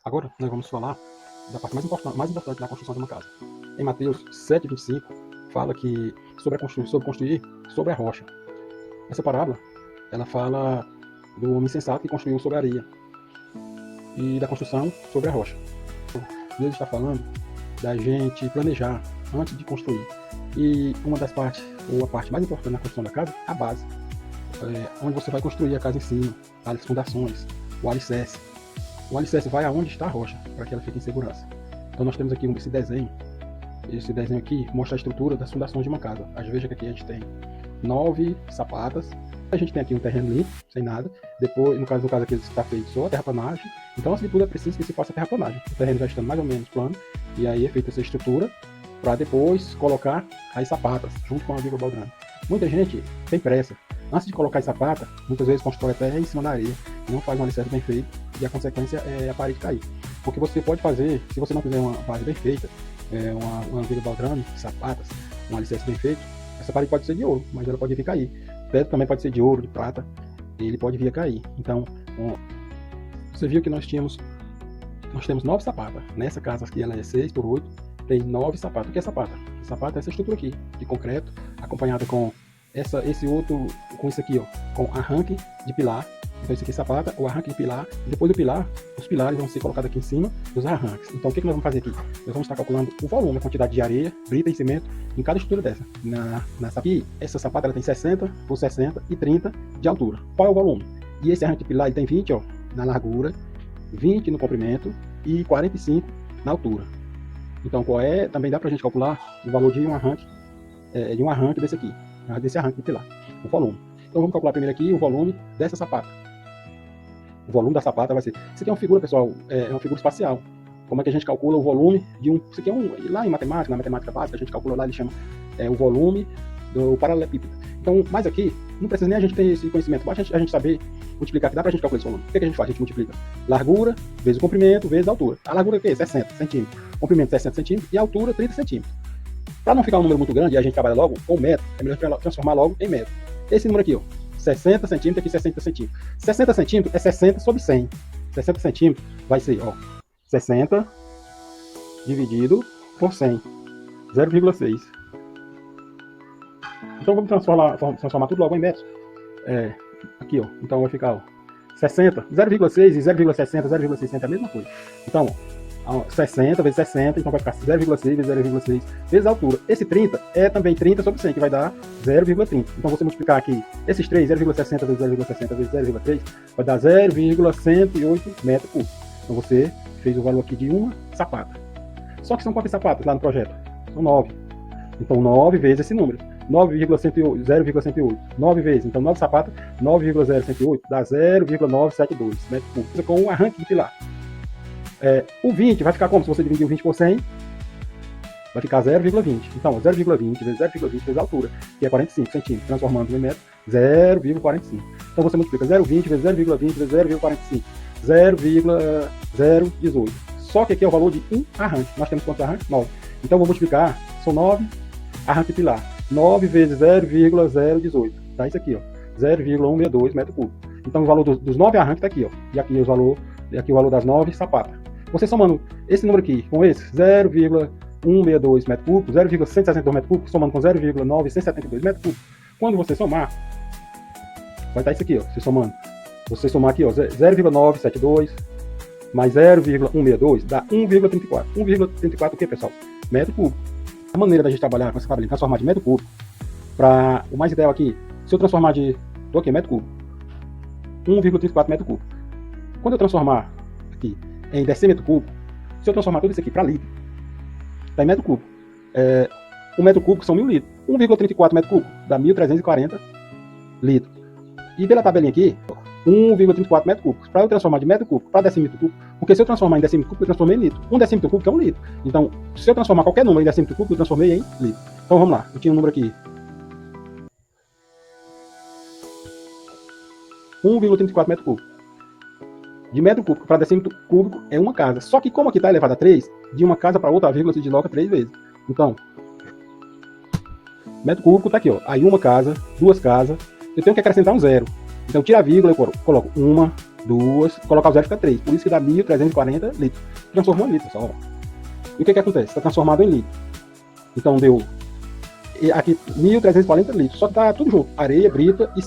Agora, nós vamos falar da parte mais importante da construção de uma casa. Em Mateus 7,25, fala que sobre construir sobre a rocha. Essa parábola, ela fala do homem insensato que construiu sobre a areia e da construção sobre a rocha. Deus está falando da gente planejar antes de construir. E uma das partes, ou a parte mais importante na construção da casa, a base. Onde você vai construir a casa em cima, as fundações, o alicerce. O alicerce vai aonde está a rocha, para que ela fique em segurança. Então nós temos aqui esse desenho. Esse desenho aqui mostra a estrutura das fundações de uma casa. Veja que aqui a gente tem 9 sapatas. A gente tem aqui um terreno limpo, sem nada. Depois, no caso aqui está feito só a terraplanagem. Então, antes de tudo, é preciso que se faça a terraplanagem. O terreno já estando mais ou menos plano. E aí é feita essa estrutura para depois colocar as sapatas, junto com a viga baldrame. Muita gente tem pressa. Antes de colocar as sapatas, muitas vezes constrói até em cima da areia. Não faz um alicerce bem feito. E a consequência é a parede cair. Porque você pode fazer, se você não fizer uma base bem feita, uma viga baldrame, sapatas, um alicerce bem feito, essa parede pode ser de ouro, mas ela pode vir a cair. O teto também pode ser de ouro, de prata, ele pode vir a cair. Então, você viu que nós temos 9 sapatas. Nessa casa aqui ela é 6x8, tem 9 sapatas. O que é sapata? Sapata é essa estrutura aqui, de concreto, acompanhada com esse outro, com isso aqui, ó, com arranque de pilar. Então isso aqui é sapata, o arranque de pilar, e depois do pilar, os pilares vão ser colocados aqui em cima dos arranques. Então o que nós vamos fazer aqui? Nós vamos estar calculando o volume, a quantidade de areia, brita e cimento em cada estrutura dessa. Aqui, essa sapata ela tem 60 por 60 e 30 de altura. Qual é o volume? E esse arranque de pilar ele tem 20, ó, na largura, 20 no comprimento e 45 na altura. Então também dá pra gente calcular o valor de um arranque desse aqui, desse arranque de pilar, o volume. Então vamos calcular primeiro aqui o volume dessa sapata. O volume da sapata vai ser... Isso aqui é uma figura, pessoal, é uma figura espacial. Como é que a gente calcula o volume de um... Isso aqui é lá em matemática, na matemática básica, a gente calcula lá, ele chama o volume do paralelepípedo. Então, mas aqui, não precisa nem a gente ter esse conhecimento, basta a gente saber multiplicar aqui, dá pra gente calcular esse volume. O que a gente faz? A gente multiplica largura vezes o comprimento vezes a altura. A largura é o quê? 60 centímetros. O comprimento 60 centímetros e a altura 30 centímetros. Para não ficar um número muito grande e a gente trabalha logo com metro, é melhor transformar logo em metro. Esse número aqui, ó, 60 centímetros, aqui 60 centímetros. 60 centímetros é 60 sobre 100. 60 centímetros vai ser, ó, 60 dividido por 100. 0,6. Então vamos transformar tudo logo em metros. Aqui, ó, então vai ficar, ó, 60, 0,6 e 0,60, 0,60 é a mesma coisa. Então, ó, 60 vezes 60, então vai ficar 0,6 vezes 0,6 vezes a altura. Esse 30 é também 30 sobre 100, que vai dar 0,30. Então você multiplicar aqui esses 3, 0,60 vezes 0,60 vezes 0,3, vai dar 0,108 metros cúbicos. Então você fez o valor aqui de uma sapata. Só que são quantas sapatas lá no projeto? São 9. Então 9 vezes esse número. 0,108. 9 vezes, então 9 sapatas, 9,018 dá 0,972 metros cúbicos. Com um arranque de pilar. O 20 vai ficar como? Se você dividir o 20 por 100, vai ficar 0,20. Então, 0,20 vezes 0,20 vezes a altura, que é 45 centímetros, transformando em metro, 0,45. Então, você multiplica 0,20 vezes 0,20 vezes 0,45, 0,018. Só que aqui é o valor de um arranque. Nós temos quantos arranques? 9. Então, vou multiplicar, são 9 arranque pilar. 9 vezes 0,018. Dá isso aqui, ó, 0,162 metros cúbicos. Então, o valor dos 9 arranques está aqui, ó. E aqui o valor das 9 sapatas. Você somando esse número aqui com esse, 0,162 metros cúbicos, 0,162 metros cúbicos, somando com 0,972 metros cúbicos, quando você somar, vai dar isso aqui, ó, você somar aqui, ó, 0,972 mais 0,162 dá 1,34. 1,34 o que, pessoal? Metro cúbico. A maneira da gente trabalhar com essa tabela, transformar de metro cúbico, para o mais ideal aqui, se eu transformar metro cúbico, 1,34 metro cúbico. Quando eu transformar aqui em decímetro cúbico, se eu transformar tudo isso aqui para litro, está em metro cúbico. Um metro cúbico são 1.000 litros. 1,34 metro cúbico dá 1.340 litros. E pela tabelinha aqui, 1,34 metro cúbico. Para eu transformar de metro cúbico para decímetro cúbico, porque se eu transformar em decímetro cúbico, eu transformei em litro. Um decímetro cúbico é 1 litro. Então, se eu transformar qualquer número em decímetro cúbico, eu transformei em litro. Então vamos lá, eu tinha um número aqui. 1,34 metro cúbico. De metro cúbico para decímetro cúbico é uma casa. Só que como aqui está elevado a 3, de uma casa para outra a vírgula se desloca 3 vezes. Então, metro cúbico está aqui, ó. Aí uma casa, duas casas, eu tenho que acrescentar um zero. Então tira a vírgula, eu coloco uma 2, colocar o zero fica 3. Por isso que dá 1.340 litros. Transformou em litro essa hora. E o que acontece? Está transformado em litro. Então deu aqui 1.340 litros. Só que tá tudo junto. Areia, brita e